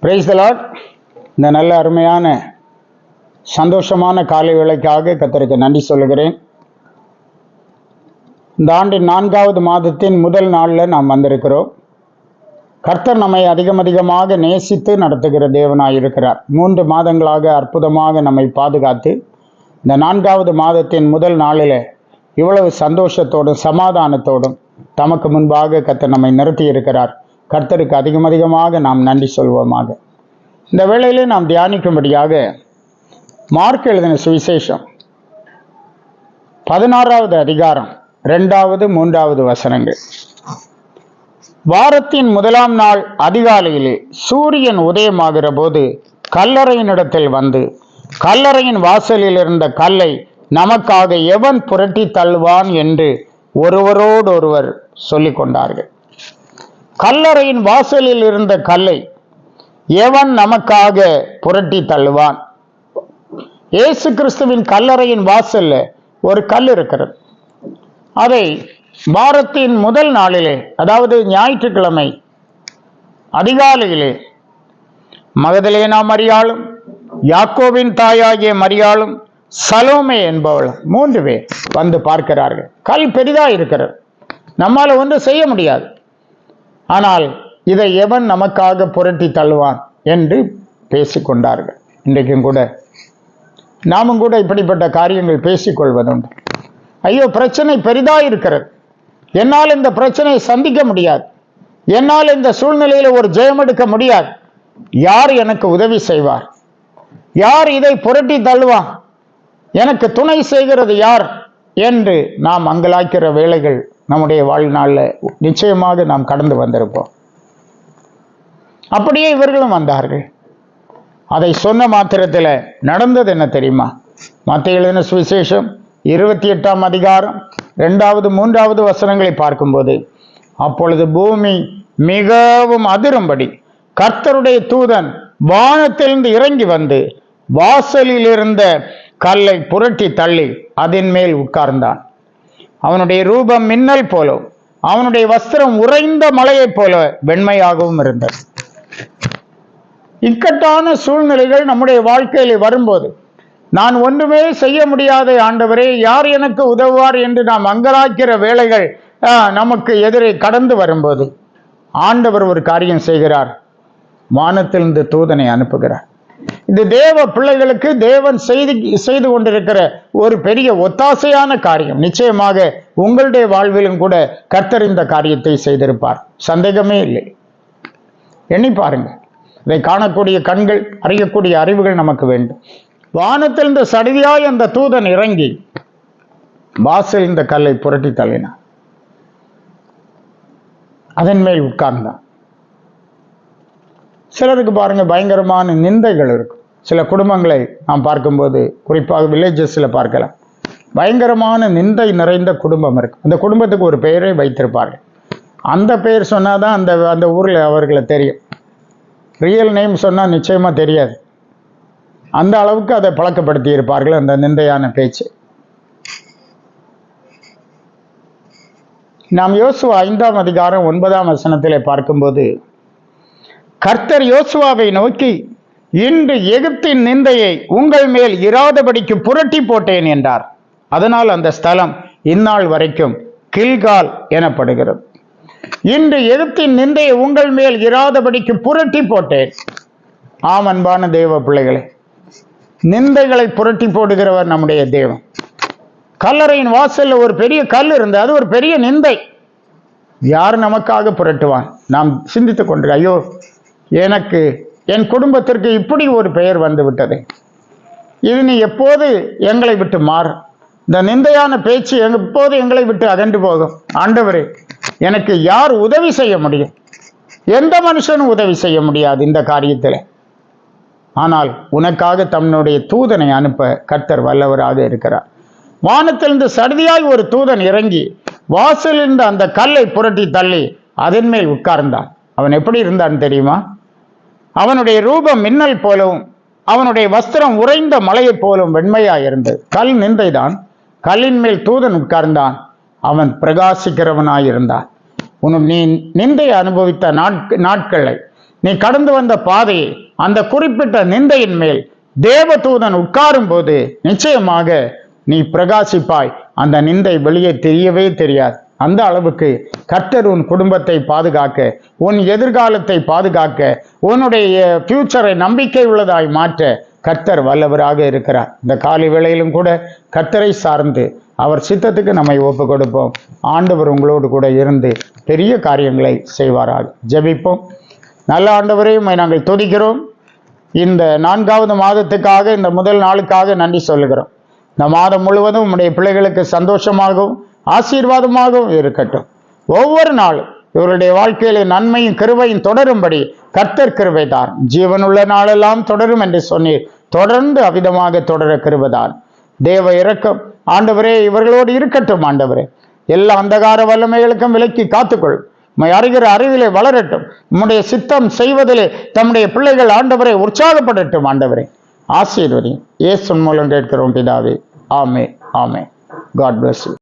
Praise the Lord. இந்த நல்ல அருமையான சந்தோஷமான காலை வேளைக்காக கர்த்தருக்கு நன்றி சொல்லுகிறேன். இந்த ஆண்டின் 4வது மாதத்தின் முதல் நாளில் நாம் வந்திருக்கிறோம். கர்த்தர் நம்மை அதிகமாக நேசித்து நடத்துகிற தேவனாய் இருக்கிறார். 3 மாதங்களாக அற்புதமாக நம்மை பாதுகாத்து இந்த 4வது மாதத்தின் முதல் நாளில் இவ்வளவு சந்தோஷத்தோடும் சமாதானத்தோடும் தமக்கு முன்பாக கர்த்தர் நம்மை நிறுத்தி இருக்கிறார். கர்த்தருக்கு அதிகமாக நாம் நன்றி சொல்வோமாக. இந்த வேளையிலே நாம் தியானிக்கும்படியாக மார்க் எழுதின சுவிசேஷம் 16வது அதிகாரம் 2வது 3வது வசனங்கள். வாரத்தின் முதலாம் நாள் அதிகாலையிலே சூரியன் உதயமாகிற போது கல்லறையினிடத்தில் வந்து கல்லறையின் வாசலில் இருந்த கல்லை நமக்காக எவன் புரட்டி தள்ளுவான் என்று ஒருவரோடொருவர் சொல்லிக் கொண்டார்கள். கல்லறையின் வாசலில் இருந்த கல்லை எவன் நமக்காக புரட்டி தள்ளுவான்? இயேசு கிறிஸ்துவின் கல்லறையின் வாசல்ல ஒரு கல் இருக்கிறது. அதை வாரத்தின் முதல் நாளிலே, அதாவது ஞாயிற்றுக்கிழமை அதிகாலையிலே மகதலேனா மரியாளும் யாக்கோபின் தாயாகிய மரியாளும் சலோமே என்பவள் 3 பேர் வந்து பார்க்கிறார்கள். கல் பெரிதா இருக்கிறது, நம்மால ஒன்றும் செய்ய முடியாது. ஆனால் இதை எவன் நமக்காக புரட்டி தள்ளுவான் என்று பேசிக்கொண்டார்கள். இன்றைக்கும் கூட நாமும் கூட இப்படிப்பட்ட காரியங்கள் பேசிக்கொள்வதுண்டு. ஐயோ, பிரச்சனை பெரிதா இருக்கிறது, என்னால் இந்த பிரச்சனையை சந்திக்க முடியாது, என்னால் இந்த சூழ்நிலையில ஒரு ஜெயம் எடுக்க முடியாது, யார் எனக்கு உதவி செய்வார்? யார் இதை புரட்டி தள்ளுவான்? எனக்கு துணை செய்கிறது யார் என்று நாம் அங்கலாய்க்கிற வேளைகள் நம்முடைய வாழ்நாளில் நிச்சயமாக நாம் கடந்து வந்திருப்போம். அப்படியே இவர்களும் வந்தார்கள். அதை சொன்ன மாத்திரத்தில் நடந்தது என்ன தெரியுமா? மத்தேயு எழுதின சுவிசேஷம் 28ஆம் அதிகாரம் 2வது 3வது வசனங்களை பார்க்கும்போது, அப்பொழுது பூமி மிகவும் அதிரும்படி கர்த்தருடைய தூதன் வானத்திலிருந்து இறங்கி வந்து வாசலில் இருந்த கல்லை புரட்டி தள்ளி அதன் மேல் உட்கார்ந்தான். அவனுடைய ரூபம் மின்னல் போலும், அவனுடைய வஸ்திரம் உறைந்த மலையைப் போல வெண்மையாகவும் இருந்தது. இக்கட்டான சூழ்நிலைகள் நம்முடைய வாழ்க்கையில் வரும்போது, நான் ஒன்றுமே செய்ய முடியாத ஆண்டவரே, யார் எனக்கு உதவுவார் என்று நாம் அங்கலாய்க்கிற வேளைகள் நமக்கு எதிரே கடந்து வரும்போது, ஆண்டவர் ஒரு காரியம் செய்கிறார். வானத்திலிருந்து தூதனை அனுப்புகிறார். இது தேவ பிள்ளைகளுக்கு தேவன் செய்து கொண்டிருக்கிற ஒரு பெரிய ஒத்தாசையான காரியம். நிச்சயமாக உங்களுடைய வாழ்விலும் கூட கர்த்தர் இந்த காரியத்தை செய்திருப்பார், சந்தேகமே இல்லை. எண்ணி பாருங்க. இதை காணக்கூடிய கண்கள், அறியக்கூடிய அறிவுகள் நமக்கு வேண்டும். வானத்தில் இந்த சடிதியாய் அந்த தூதன் இறங்கி வாசல் இந்த கல்லை புரட்டி தள்ளினான், அதன் மேல் உட்கார்ந்தான். சிலருக்கு பாருங்க பயங்கரமான நிந்தைகள் இருக்கும். சில குடும்பங்களை நாம் பார்க்கும்போது, குறிப்பாக வில்லேஜஸ்ல பார்க்கலாம், பயங்கரமான நிந்தை நிறைந்த குடும்பம் இருக்கு. அந்த குடும்பத்துக்கு ஒரு பெயரை வைத்திருப்பார்கள். அந்த பெயர் சொன்னாதான் அந்த ஊர்ல அவர்களை தெரியும். ரியல் நேம் சொன்னா நிச்சயமா தெரியாது. அந்த அளவுக்கு அதை பழக்கப்படுத்தி இருப்பார்கள் அந்த நிந்தையான பேச்சு. நாம் யோசுவா 5ஆம் அதிகாரம் 9ஆம் வசனத்திலே பார்க்கும்போது, கர்த்தர் யோசுவாவை நோக்கி, இன்று எகிப்தின் நிந்தையை உங்கள் மேல் இராதபடிக்கு புரட்டி போட்டேன் என்றார். அதனால் அந்த ஸ்தலம் இந்நாள் வரைக்கும் கில்கால் எனப்படுகிறது. இன்று எகிப்தின் நிந்தையை உங்கள் மேல் இராதபடிக்கு புரட்டி போட்டேன். ஆம், அன்பான தேவ பிள்ளைகளே, நிந்தைகளை புரட்டி போடுகிறவர் நம்முடைய தேவன். கல்லறையின் வாசல்ல ஒரு பெரிய கல் இருந்தது, அது ஒரு பெரிய நிந்தை. யார் நமக்காக புரட்டுவான்? நாம் சிந்தித்துக் கொண்டு, ஐயோ, எனக்கு என் குடும்பத்திற்கு இப்படி ஒரு பெயர் வந்து விட்டது, இது நீ எப்போது எங்களை விட்டு மாறு, இந்த நிந்தையான பேச்சு எப்போது எங்களை விட்டு அகன்று போகும்? ஆண்டவரே, எனக்கு யார் உதவி செய்ய முடியும்? எந்த மனுஷனும் உதவி செய்ய முடியாது இந்த காரியத்தில். ஆனால் உனக்காக தன்னுடைய தூதனை அனுப்ப கர்த்தர் வல்லவராக இருக்கிறார். வானத்திலிருந்து சடுதியாய் ஒரு தூதன் இறங்கி வாசலிருந்த அந்த கல்லை புரட்டி தள்ளி அதன் மேல் உட்கார்ந்தான். அவன் எப்படி இருந்தான் தெரியுமா? அவனுடைய ரூபம் மின்னல் போலவும் அவனுடைய வஸ்திரம் உறைந்த மலையைப் போலும் வெண்மையாய் இருந்தது. கல் நிந்தைதான், கல்லின் மேல் தூதன் உட்கார்ந்தான். அவன் பிரகாசிக்கிறவனாயிருந்தான். நீ நிந்தையை அனுபவித்த நாட்களை நீ கடந்து வந்த பாதையை, அந்த குறிப்பிட்ட நிந்தையின் மேல் தேவதூதன் உட்காரும் போது நிச்சயமாக நீ பிரகாசிப்பாய். அந்த நிந்தை வெளியே தெரியவே தெரியாது. அந்த அளவுக்கு கர்த்தர் உன் குடும்பத்தை பாதுகாக்க, உன் எதிர்காலத்தை பாதுகாக்க, உன்னுடைய ஃபியூச்சரை நம்பிக்கை உள்ளதாய் மாற்ற கர்த்தர் வல்லவராக இருக்கிறார். இந்த காலை வேளையிலும் கூட கர்த்தரை சார்ந்து அவர் சித்தத்துக்கு நம்மை ஒப்பு கொடுப்போம். ஆண்டவர் உங்களோடு கூட இருந்து பெரிய காரியங்களை செய்வாராக. ஜெபிப்போம். நல்ல ஆண்டவரே, உம்மை நாங்கள் துதிக்கிறோம். இந்த 4வது மாதத்துக்காக, இந்த முதல் நாளுக்காக நன்றி சொல்லுகிறோம். இந்த மாதம் முழுவதும் உம்முடைய பிள்ளைகளுக்கு சந்தோஷமாகவும் ஆசீர்வாதமாகவும் இருக்கட்டும். ஒவ்வொரு நாளும் இவருடைய வாழ்க்கையில நன்மையும் கிருபையும் தொடரும்படி கர்த்தர் கிருபை தார். ஜீவனுள்ள நாளெல்லாம் தொடரும் என்று சொன்னீர். தொடர்ந்து அவிதமாக தொடர கிருபைதார். தேவ இரக்கம் ஆண்டவரே இவர்களோடு இருக்கட்டும். ஆண்டவரே, எல்லா அந்தகார வல்லமைகளுக்கும் விலக்கி காத்துக்கொள். உம்மை அறிகிற அறிவிலே வளரட்டும். உம்முடைய சித்தம் செய்வதிலே தம்முடைய பிள்ளைகள் ஆண்டவரை உற்சாகப்படட்டும். ஆண்டவரே ஆசீர்வதி. இயேசு மூலம் கேட்கிறோம் பிதாவே. ஆமே ஆமே. God bless you.